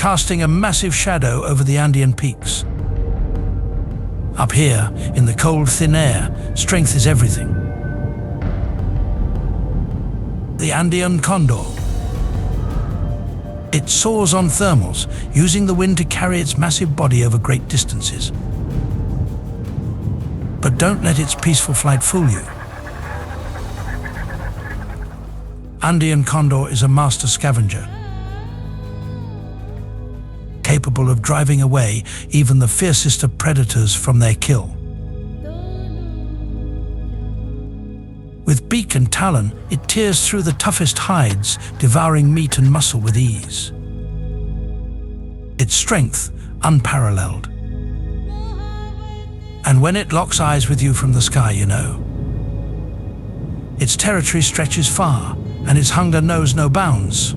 casting a massive shadow over the Andean peaks. Up here, in the cold, thin air, strength is everything. The Andean condor. It soars on thermals, using the wind to carry its massive body over great distances. But don't let its peaceful flight fool you. Andean condor is a master scavenger, capable of driving away even the fiercest of predators from their kill. With beak and talon, it tears through the toughest hides, devouring meat and muscle with ease. Its strength, unparalleled. And when it locks eyes with you from the sky, you know, its territory stretches far, and its hunger knows no bounds.